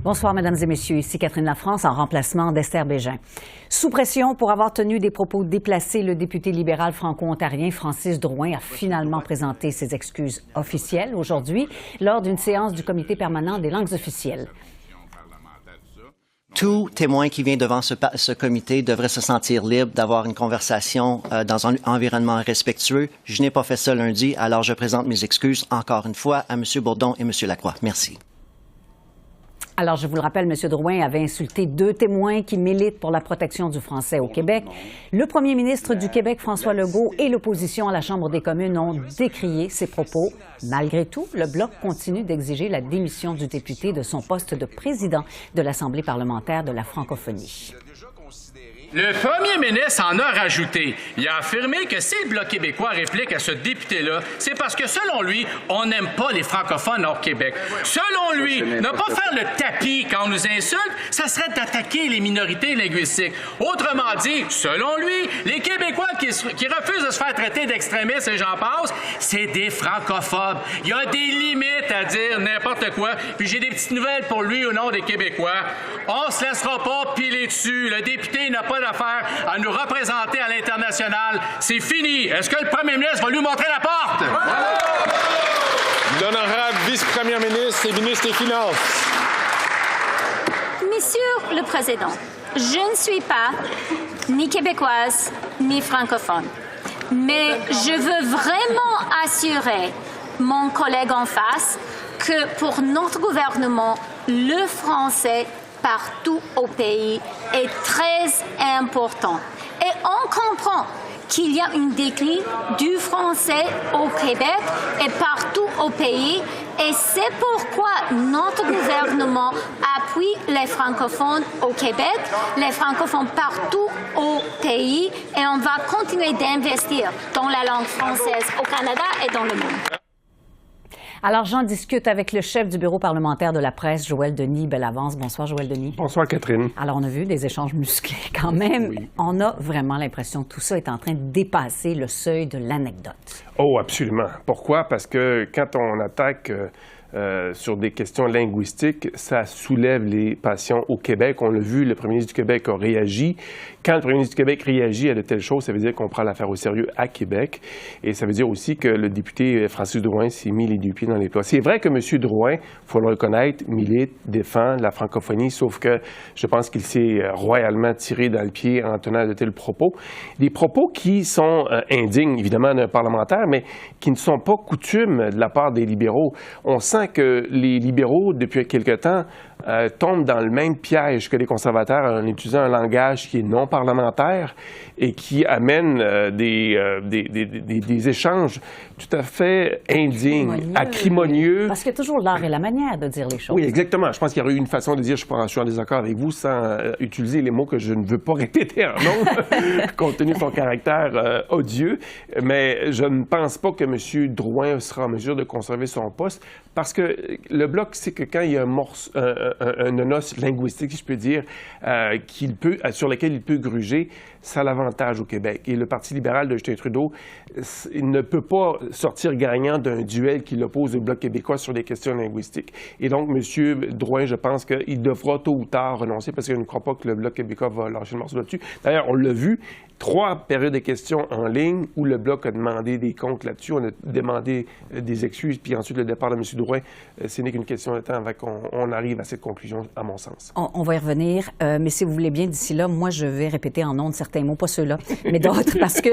Bonsoir, Mesdames et Messieurs. Ici Catherine Lafrance en remplacement d'Esther Bégin. Sous pression pour avoir tenu des propos déplacés, le député libéral franco-ontarien Francis Drouin a finalement présenté ses excuses officielles aujourd'hui lors d'une séance du Comité permanent des langues officielles. Tout témoin qui vient devant ce comité devrait se sentir libre d'avoir une conversation dans un environnement respectueux. Je n'ai pas fait ça lundi, alors je présente mes excuses encore une fois à M. Bourdon et M. Lacroix. Merci. Alors, je vous le rappelle, M. Drouin avait insulté deux témoins qui militent pour la protection du français au Québec. Le premier ministre du Québec, François Legault, et l'opposition à la Chambre des communes ont décrié ces propos. Malgré tout, le Bloc continue d'exiger la démission du député de son poste de président de l'Assemblée parlementaire de la francophonie. Le premier ministre en a rajouté. Il a affirmé que si le Bloc québécois réplique à ce député-là, c'est parce que, selon lui, on n'aime pas les francophones hors Québec. Selon lui, ne pas faire le tapis quand on nous insulte, ça serait d'attaquer les minorités linguistiques. Autrement dit, selon lui, les Québécois qui refusent de se faire traiter d'extrémistes et j'en passe, c'est des francophobes. Il y a des limites à dire n'importe quoi. Puis j'ai des petites nouvelles pour lui au nom des Québécois. On se laissera pas piler dessus. Le député n'a pas d'affaire à nous représenter à l'international. C'est fini. Est-ce que le premier ministre va lui montrer la porte? L'honorable vice-premier ministre et ministre des Finances. Monsieur le Président, je ne suis pas ni québécoise ni francophone, mais je veux vraiment assurer mon collègue en face que pour notre gouvernement, le français partout au pays est très important. Et on comprend qu'il y a une déclin du français au Québec et partout au pays. Et c'est pourquoi notre gouvernement appuie les francophones au Québec, les francophones partout au pays. Et on va continuer d'investir dans la langue française au Canada et dans le monde. Alors, j'en discute avec le chef du bureau parlementaire de la presse, Joël Denis Bellavance. Bonsoir, Joël Denis. Bonsoir, Catherine. Alors, on a vu des échanges musclés quand même. Oui. On a vraiment l'impression que tout ça est en train de dépasser le seuil de l'anecdote. Oh, absolument. Pourquoi? Parce que quand on attaque sur des questions linguistiques, ça soulève les passions au Québec. On l'a vu, le premier ministre du Québec a réagi. Quand le premier ministre du Québec réagit à de telles choses, ça veut dire qu'on prend l'affaire au sérieux à Québec. Et ça veut dire aussi que le député Francis Drouin s'est mis les deux pieds dans les plats. C'est vrai que M. Drouin, il faut le reconnaître, milite, défend la francophonie, sauf que je pense qu'il s'est royalement tiré dans le pied en tenant de tels propos. Des propos qui sont indignes, évidemment, d'un parlementaire, mais qui ne sont pas coutumes de la part des libéraux. On sent que les libéraux, depuis quelque temps, tombent dans le même piège que les conservateurs en utilisant un langage qui est non parlementaire et qui amène des échanges tout à fait indignes, acrimonieux. Parce qu'il y a toujours l'art et la manière de dire les choses. Oui, exactement. Je pense qu'il y aurait eu une façon de dire je suis en désaccord avec vous sans utiliser les mots que je ne veux pas répéter en nombre, compte tenu de son caractère odieux. Mais je ne pense pas que M. Drouin sera en mesure de conserver son poste parce que le Bloc, c'est que quand il y a un os linguistique, si je peux dire, sur lequel il peut gruger, ça a l'avantage au Québec. Et le Parti libéral de Justin Trudeau, il ne peut pas sortir gagnant d'un duel qui l'oppose au Bloc québécois sur des questions linguistiques. Et donc, M. Drouin, je pense qu'il devra tôt ou tard renoncer parce que je ne crois pas que le Bloc québécois va lâcher le morceau là-dessus. D'ailleurs, on l'a vu, 3 périodes de questions en ligne où le Bloc a demandé des comptes là-dessus, on a demandé des excuses, puis ensuite le départ de M. Drouin, ce n'est qu'une question de temps avant qu'on arrive à cette conclusion, à mon sens. On va y revenir, mais si vous voulez bien, d'ici là, moi, je vais répéter en ondes certains mots, pas ceux-là, mais d'autres, parce que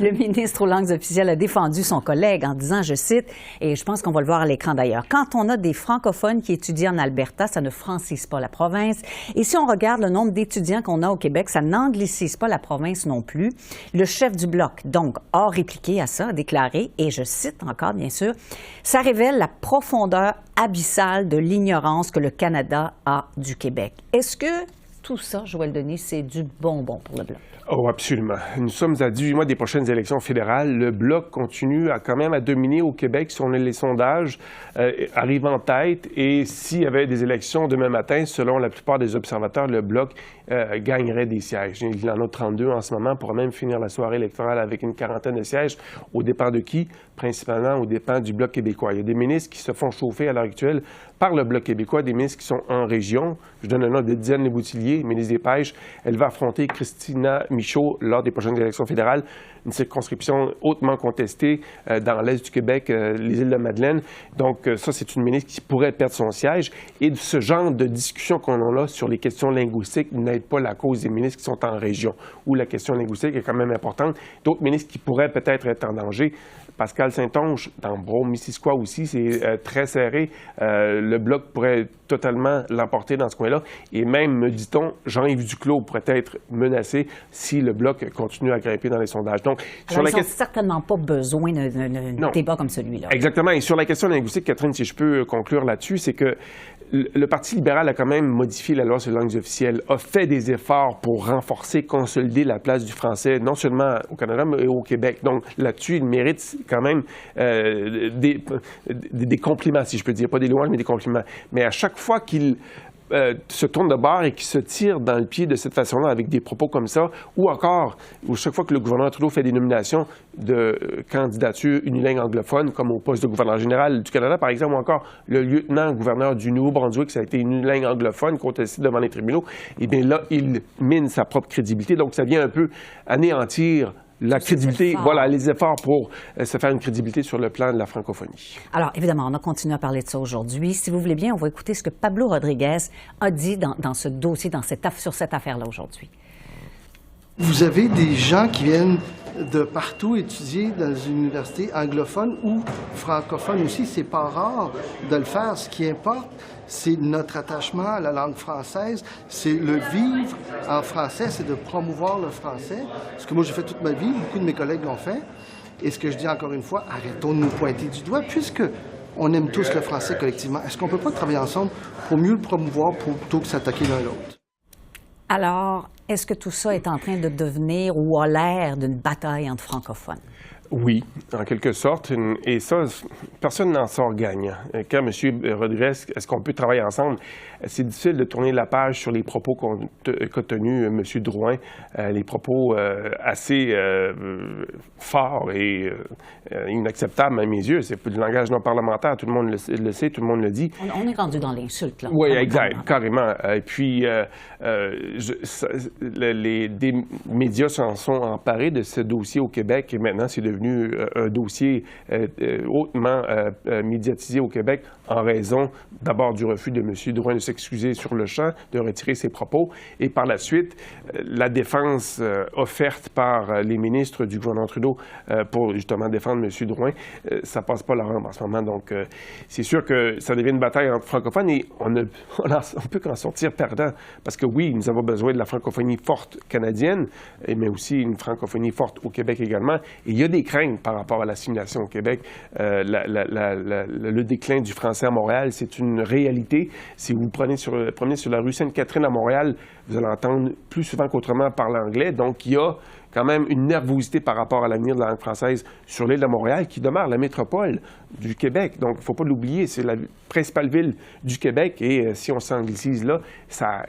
le ministre aux langues officielles a défendu son collègue en disant, je cite, et je pense qu'on va le voir à l'écran d'ailleurs, « Quand on a des francophones qui étudient en Alberta, ça ne francise pas la province. Et si on regarde le nombre d'étudiants qu'on a au Québec, ça n'anglicise pas la province non plus. » Le chef du Bloc, donc, a répliqué à ça, a déclaré, et je cite encore, bien sûr, « Ça révèle la profondeur abyssale de l'ignorance que le Canada a du Québec. » Est-ce que tout ça, Joël Denis, c'est du bonbon pour le Bloc? Oh, absolument. Nous sommes à 18 mois des prochaines élections fédérales. Le Bloc continue quand même à dominer au Québec. Si on a les sondages, arrive en tête. Et s'il y avait des élections demain matin, selon la plupart des observateurs, le Bloc gagnerait des sièges. Il en a 32 en ce moment, pour même finir la soirée électorale avec une quarantaine de sièges, aux dépens de qui? Principalement aux dépens du Bloc québécois. Il y a des ministres qui se font chauffer à l'heure actuelle par le Bloc québécois, des ministres qui sont en région. Je donne le nom de Diane Leboutillier, ministre des Pêches. Elle va affronter Christina Michaud lors des prochaines élections fédérales, une circonscription hautement contestée dans l'est du Québec, les Îles-de-Madeleine. Donc ça, c'est une ministre qui pourrait perdre son siège. Et ce genre de discussion qu'on a là sur les questions linguistiques n'aide pas la cause des ministres qui sont en région, où la question linguistique est quand même importante. D'autres ministres qui pourraient peut-être être en danger. Pascal Saint-Onge, dans Brome-Missisquoi aussi, c'est très serré. Le Bloc pourrait totalement l'emporter dans ce coin-là. Et même, me dit-on, Jean-Yves Duclos pourrait être menacé si le Bloc continue à grimper dans les sondages. Donc, alors, ils n'ont certainement pas besoin d'un débat comme celui-là. Exactement. Et sur la question linguistique, Catherine, si je peux conclure là-dessus, c'est que le Parti libéral a quand même modifié la loi sur les langues officielles, a fait des efforts pour renforcer, consolider la place du français, non seulement au Canada, mais au Québec. Donc là-dessus, il mérite quand même des compliments, si je peux dire. Pas des louanges, mais des compliments. Mais à chaque fois qu'il se tourne de bord et qui se tire dans le pied de cette façon-là avec des propos comme ça, ou encore, chaque fois que le gouverneur Trudeau fait des nominations de candidature unilingue anglophone, comme au poste de gouverneur général du Canada, par exemple, ou encore le lieutenant-gouverneur du Nouveau-Brunswick, ça a été une unilingue anglophone contesté devant les tribunaux, et bien là, il mine sa propre crédibilité. Donc, ça vient un peu anéantir la crédibilité, voilà, les efforts pour se faire une crédibilité sur le plan de la francophonie. Alors, évidemment, on a continué à parler de ça aujourd'hui. Si vous voulez bien, on va écouter ce que Pablo Rodriguez a dit dans ce dossier, sur cette affaire-là aujourd'hui. Vous avez des gens qui viennent de partout étudier dans une université anglophone ou francophone aussi. C'est pas rare de le faire. Ce qui importe, c'est notre attachement à la langue française, c'est le vivre en français, c'est de promouvoir le français. Ce que moi j'ai fait toute ma vie, beaucoup de mes collègues l'ont fait. Et ce que je dis encore une fois, arrêtons de nous pointer du doigt, puisque on aime tous le français collectivement. Est-ce qu'on ne peut pas travailler ensemble pour mieux le promouvoir plutôt que s'attaquer l'un à l'autre? Alors, est-ce que tout ça est en train de devenir ou a l'air d'une bataille entre francophones? Oui, en quelque sorte. Et ça, personne n'en sort gagnant. Quand M. Rodriguez, est-ce qu'on peut travailler ensemble? C'est difficile de tourner la page sur les propos qu'a tenus M. Drouin, les propos assez forts et inacceptables à mes yeux. C'est du langage non parlementaire, tout le monde le sait, tout le monde le dit. On est rendu dans l'insulte, là. Oui, exact, carrément. Et puis, des médias s'en sont emparés de ce dossier au Québec et maintenant, c'est devenu un dossier hautement médiatisé au Québec en raison d'abord du refus de M. Drouin de s'excuser sur le champ, de retirer ses propos, et par la suite, la défense offerte par les ministres du gouvernement Trudeau pour justement défendre M. Drouin, ça passe pas la rampe en ce moment. Donc, c'est sûr que ça devient une bataille entre francophones et on peut qu'en sortir perdant. Parce que oui, nous avons besoin de la francophonie forte canadienne, mais aussi une francophonie forte au Québec également. Et il y a des craintes par rapport à l'assimilation au Québec. Le déclin du français à Montréal, c'est une réalité. Si vous promenez sur la rue Sainte-Catherine à Montréal, vous allez entendre plus souvent qu'autrement parler anglais. Donc, il y a quand même une nervosité par rapport à l'avenir de la langue française sur l'île de Montréal, qui demeure la métropole du Québec. Donc, il ne faut pas l'oublier, c'est la principale ville du Québec. Et si on s'anglicise là, ça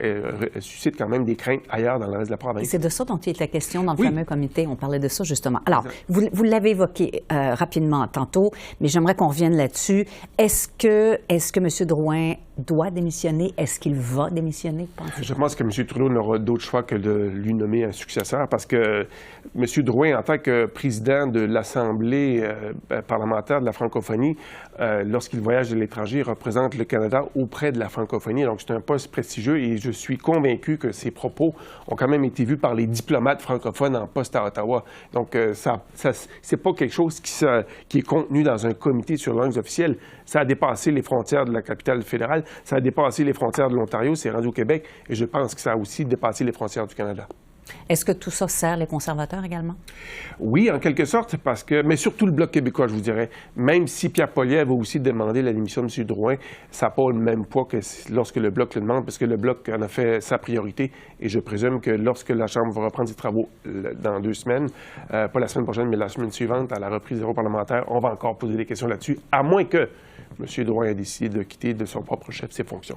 suscite quand même des craintes ailleurs dans le reste de la province. Et c'est de ça dont il était question dans le fameux comité. On parlait de ça, justement. Alors, vous l'avez évoqué rapidement tantôt, mais j'aimerais qu'on revienne là-dessus. Est-ce que M. Drouin doit démissionner? Est-ce qu'il va démissionner? Je pense que M. Trudeau n'aura d'autre choix que de lui nommer un successeur parce que M. Drouin, en tant que président de l'Assemblée parlementaire de la francophonie, lorsqu'il voyage de l'étranger, représente le Canada auprès de la francophonie. Donc, c'est un poste prestigieux et je suis convaincu que ses propos ont quand même été vus par les diplomates francophones en poste à Ottawa. Donc, c'est pas quelque chose qui est contenu dans un comité sur langues officielles. Ça a dépassé les frontières de la capitale fédérale, ça a dépassé les frontières de l'Ontario, c'est rendu au Québec et je pense que ça a aussi dépassé les frontières du Canada. Est-ce que tout ça sert les conservateurs également? Oui, en quelque sorte, mais surtout le Bloc québécois, je vous dirais. Même si Pierre Poilievre a aussi demandé la démission de M. Drouin, ça n'a pas le même poids que lorsque le Bloc le demande, parce que le Bloc en a fait sa priorité. Et je présume que lorsque la Chambre va reprendre ses travaux dans 2 semaines, pas la semaine prochaine, mais la semaine suivante, à la reprise des parlementaires, on va encore poser des questions là-dessus, à moins que M. Drouin ait décidé de quitter de son propre chef ses fonctions.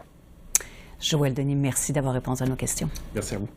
Joël Denis, merci d'avoir répondu à nos questions. Merci à vous.